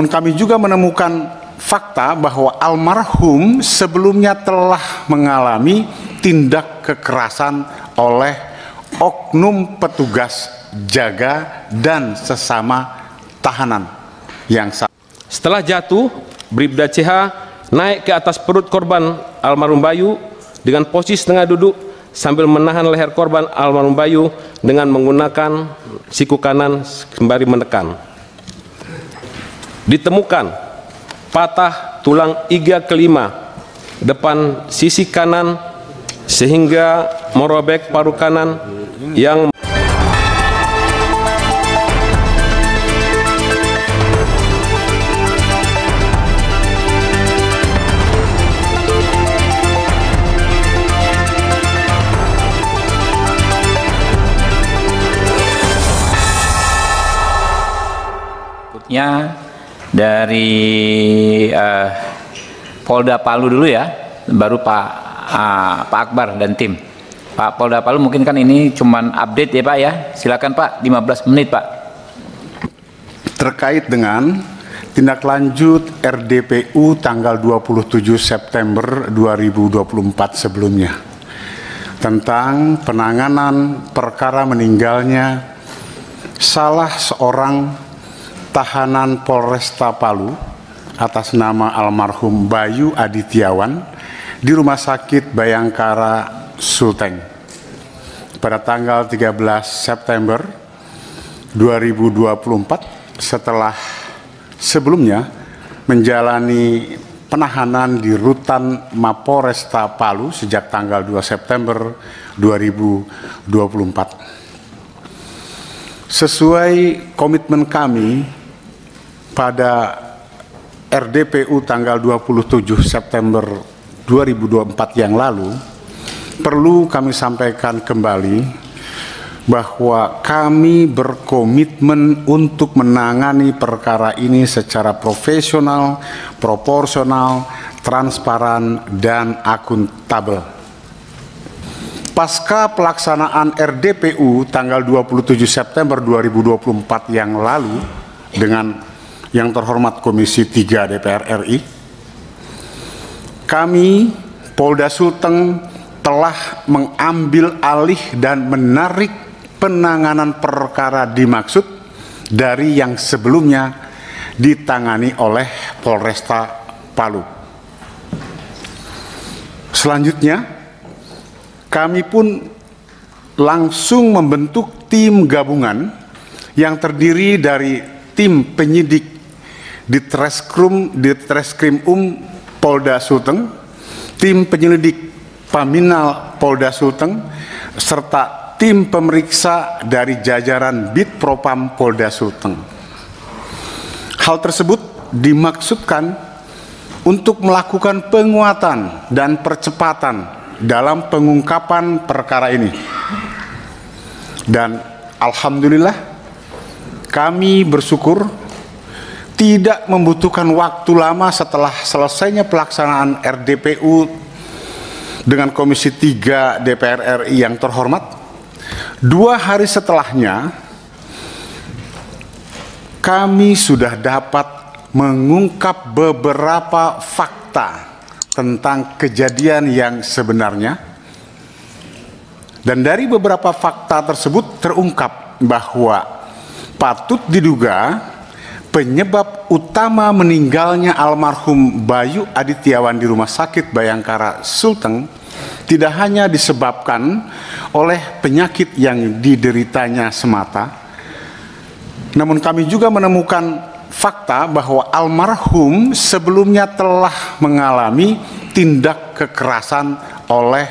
Namun kami juga menemukan fakta bahwa almarhum sebelumnya telah mengalami tindak kekerasan oleh oknum petugas jaga dan sesama tahanan yang setelah jatuh, Bribda CH naik ke atas perut korban almarhum Bayu dengan posisi tengah duduk sambil menahan leher korban almarhum Bayu dengan menggunakan siku kanan sembari menekan. Ditemukan patah tulang iga kelima depan sisi kanan sehingga merobek paru kanan yang dari Polda Palu dulu ya, baru Pak Akbar dan tim. Pak Polda Palu, mungkin kan ini cuman update ya Pak ya, silakan Pak, 15 menit Pak. Terkait dengan tindak lanjut RDPU tanggal 27 September 2024 sebelumnya tentang penanganan perkara meninggalnya salah seorang tahanan Polresta Palu atas nama almarhum Bayu Adityawan di Rumah Sakit Bayangkara Sulteng pada tanggal 13 September 2024 setelah sebelumnya menjalani penahanan di Rutan Mapolresta Palu sejak tanggal 2 September 2024. Sesuai komitmen kami pada RDPU tanggal 27 September 2024 yang lalu, perlu kami sampaikan kembali bahwa kami berkomitmen untuk menangani perkara ini secara profesional, proporsional, transparan, dan akuntabel. Pasca pelaksanaan RDPU tanggal 27 September 2024 yang lalu dengan yang terhormat Komisi 3 DPR RI, kami Polda Sulteng telah mengambil alih dan menarik penanganan perkara dimaksud dari yang sebelumnya ditangani oleh Polresta Palu. Selanjutnya, kami pun langsung membentuk tim gabungan yang terdiri dari tim penyidik di Treskrim Polda Sulteng, tim penyelidik Paminal Polda Sulteng, serta tim pemeriksa dari jajaran Bid Propam Polda Sulteng. Hal tersebut dimaksudkan untuk melakukan penguatan dan percepatan dalam pengungkapan perkara ini. Dan alhamdulillah kami bersyukur tidak membutuhkan waktu lama setelah selesainya pelaksanaan RDPU dengan Komisi 3 DPR RI yang terhormat. 2 hari setelahnya kami sudah dapat mengungkap beberapa fakta tentang kejadian yang sebenarnya, dan dari beberapa fakta tersebut terungkap bahwa patut diduga penyebab utama meninggalnya almarhum Bayu Adityawan di Rumah Sakit Bayangkara Sulteng tidak hanya disebabkan oleh penyakit yang dideritanya semata, namun kami juga menemukan fakta bahwa almarhum sebelumnya telah mengalami tindak kekerasan oleh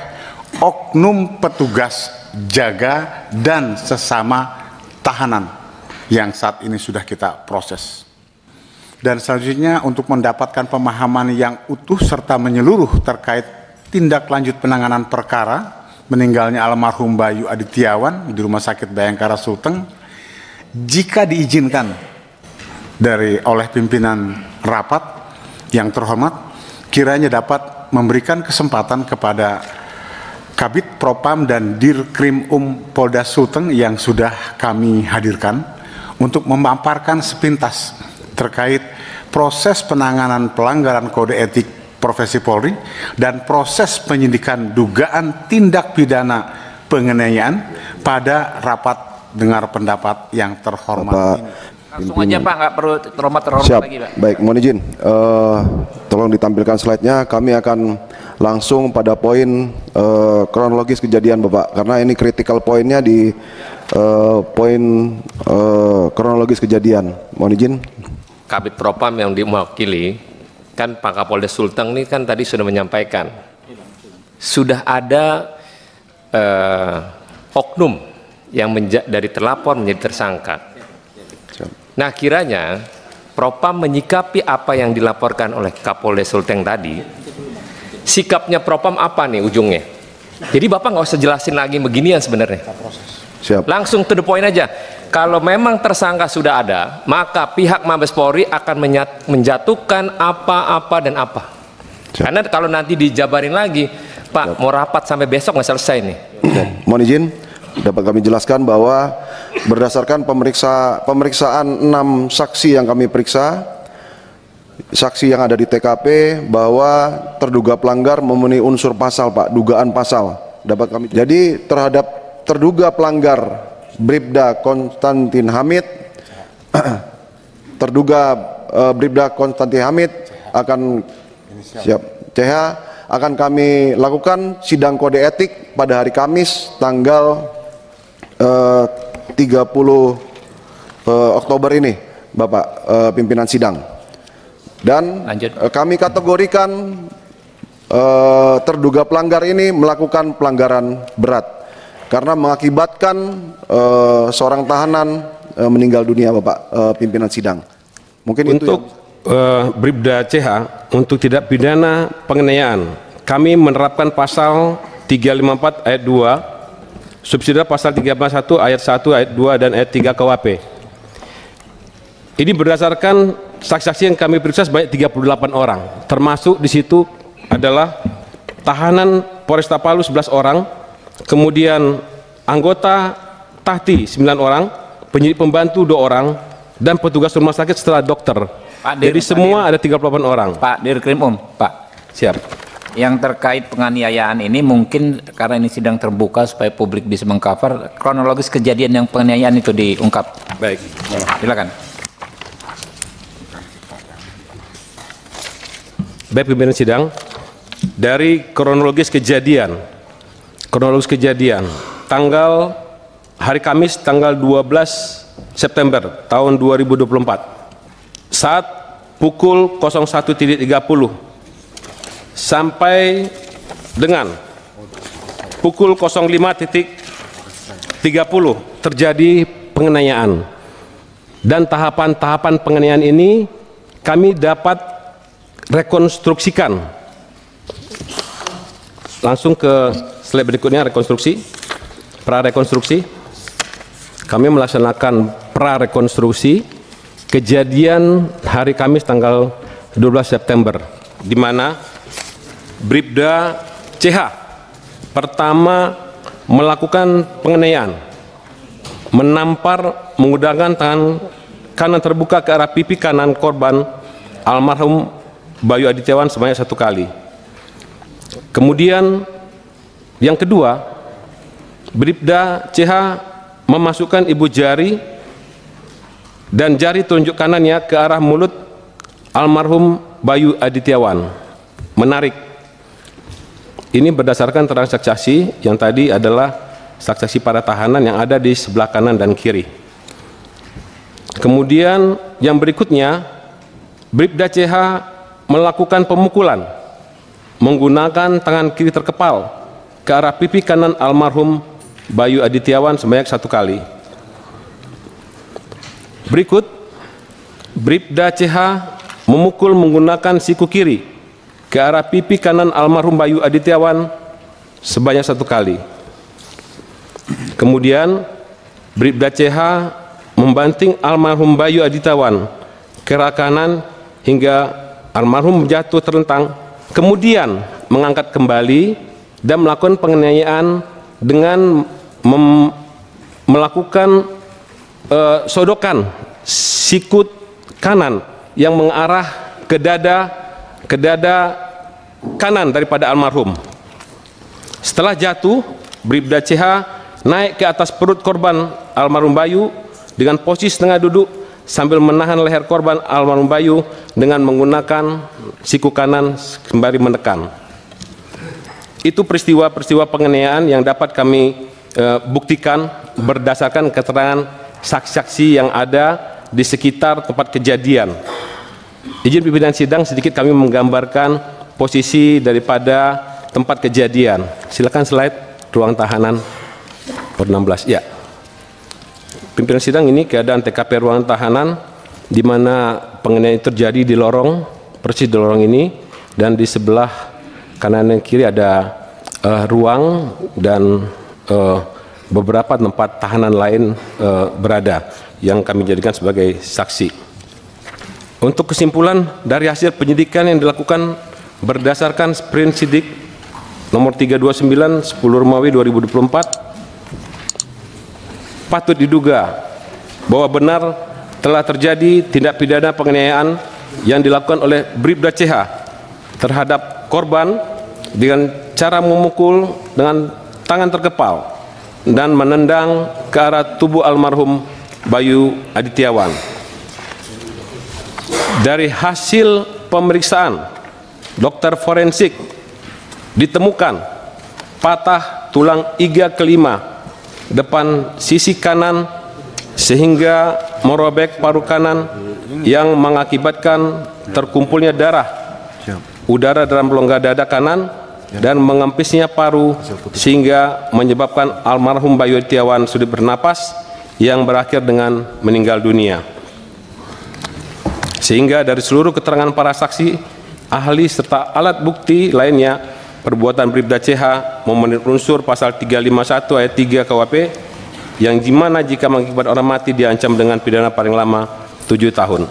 oknum petugas jaga dan sesama tahanan yang saat ini sudah kita proses. Dan selanjutnya, untuk mendapatkan pemahaman yang utuh serta menyeluruh terkait tindak lanjut penanganan perkara meninggalnya almarhum Bayu Adityawan di Rumah Sakit Bayangkara Sulteng, jika diizinkan oleh pimpinan rapat yang terhormat, kiranya dapat memberikan kesempatan kepada Kabid Propam dan Dirkrim Polda Sulteng yang sudah kami hadirkan untuk memaparkan sepintas terkait proses penanganan pelanggaran kode etik profesi Polri dan proses penyidikan dugaan tindak pidana penganiayaan pada rapat dengar pendapat yang terhormat. Langsung aja Pak, nggak perlu terhormat lagi Pak. Baik, mohon izin. Tolong ditampilkan slide-nya. Kami akan langsung pada poin kronologis kejadian Bapak, karena ini critical poinnya di poin kronologis kejadian. Mohon izin. Kabid Propam yang diwakili, kan Pak Kapolres Sulteng ini kan tadi sudah menyampaikan, sudah ada oknum yang dari terlapor menjadi tersangka. Nah, kiranya Propam menyikapi apa yang dilaporkan oleh Kapolres Sulteng tadi. Sikapnya Propam apa nih ujungnya? Jadi Bapak nggak usah jelasin lagi beginian sebenarnya. Siap. Langsung to the point aja. Kalau memang tersangka sudah ada, maka pihak Mabes Polri akan menjatuhkan apa-apa dan apa. Siap. Karena kalau nanti dijabarin lagi, Pak, mau rapat sampai besok nggak selesai nih. Mohon izin, dapat kami jelaskan bahwa berdasarkan pemeriksaan 6 saksi yang kami periksa, saksi yang ada di TKP, bahwa terduga pelanggar memenuhi unsur pasal, Pak, dugaan pasal. Dapat kami. Jadi terhadap terduga pelanggar Bribda Konstantin Hamid, terduga Bribda Konstantin Hamid akan CH akan kami lakukan sidang kode etik pada hari Kamis tanggal 30 Oktober ini, Bapak pimpinan sidang. Dan kami kategorikan terduga pelanggar ini melakukan pelanggaran berat karena mengakibatkan seorang tahanan meninggal dunia, Bapak pimpinan sidang. Mungkin untuk Bribda CH untuk tidak pidana penganiayaan, kami menerapkan pasal 354 ayat 2, subsidiar pasal 351 ayat 1, ayat 2 dan ayat 3 KUHP. Ini berdasarkan saksi-saksi yang kami periksa sebanyak 38 orang, termasuk di situ adalah tahanan Polresta Palu 11 orang, kemudian anggota Tahti 9 orang, penyidik pembantu 2 orang, dan petugas rumah sakit setelah dokter. Pak, jadi semua ada 38 orang. Pak Dirkrim Pak. Siap. Yang terkait penganiayaan ini mungkin karena ini sidang terbuka supaya publik bisa mengcover kronologis kejadian yang penganiayaan itu diungkap. Baik. Silakan. Baik, pimpinan sidang, dari kronologis kejadian tanggal hari Kamis tanggal 12 September tahun 2024 saat pukul 01.30 sampai dengan pukul 05.30 terjadi penganiayaan, dan tahapan-tahapan penganiayaan ini kami dapat rekonstruksikan. Langsung ke slide berikutnya, rekonstruksi, prarekonstruksi. Kami melaksanakan prarekonstruksi kejadian hari Kamis tanggal 12 September, di mana Bribda CH pertama melakukan penganiayaan, menampar menggunakan tangan kanan terbuka ke arah pipi kanan korban almarhum Bayu Adityawan sebanyak 1 kali. Kemudian yang kedua, Bribda CH memasukkan ibu jari dan jari telunjuk kanannya ke arah mulut almarhum Bayu Adityawan, menarik. Ini berdasarkan keterangan saksi yang tadi adalah saksi para tahanan yang ada di sebelah kanan dan kiri. Kemudian yang berikutnya, Bribda CH melakukan pemukulan menggunakan tangan kiri terkepal ke arah pipi kanan almarhum Bayu Adityawan sebanyak 1 kali. Berikut, Bribda CH memukul menggunakan siku kiri ke arah pipi kanan almarhum Bayu Adityawan sebanyak 1 kali. Kemudian Bribda CH membanting almarhum Bayu Adityawan ke arah kanan hingga almarhum jatuh terlentang, kemudian mengangkat kembali dan melakukan penganiayaan dengan melakukan sodokan sikut kanan yang mengarah ke dada kanan daripada almarhum. Setelah jatuh, Bribda CH naik ke atas perut korban almarhum Bayu dengan posisi setengah duduk sambil menahan leher korban almarhum Bayu dengan menggunakan siku kanan sembari menekan. Itu peristiwa-peristiwa penganiayaan yang dapat kami buktikan berdasarkan keterangan saksi-saksi yang ada di sekitar tempat kejadian. Izin pimpinan sidang, sedikit kami menggambarkan posisi daripada tempat kejadian. Silakan slide ruang tahanan per 16. Ya. Pimpinan sidang, ini keadaan TKP ruangan tahanan di mana penganiayaan terjadi di lorong, persis di lorong ini, dan di sebelah kanan dan kiri ada ruang dan beberapa tempat tahanan lain berada yang kami jadikan sebagai saksi. Untuk kesimpulan dari hasil penyidikan yang dilakukan berdasarkan sprint sidik nomor 329 10 Romawi 2024, patut diduga bahwa benar telah terjadi tindak pidana penganiayaan yang dilakukan oleh Bribda CH terhadap korban dengan cara memukul dengan tangan terkepal dan menendang ke arah tubuh almarhum Bayu Adityawan. Dari hasil pemeriksaan dokter forensik ditemukan patah tulang iga kelima depan sisi kanan sehingga merobek paru kanan yang mengakibatkan terkumpulnya darah udara dalam rongga dada kanan dan mengempisnya paru sehingga menyebabkan almarhum Bayu Adityawan sulit bernapas yang berakhir dengan meninggal dunia. Sehingga dari seluruh keterangan para saksi, ahli serta alat bukti lainnya, perbuatan Bribda CH memenuhi unsur pasal 351 ayat 3 KUHP yang dimana jika mengakibatkan orang mati diancam dengan pidana paling lama 7 tahun.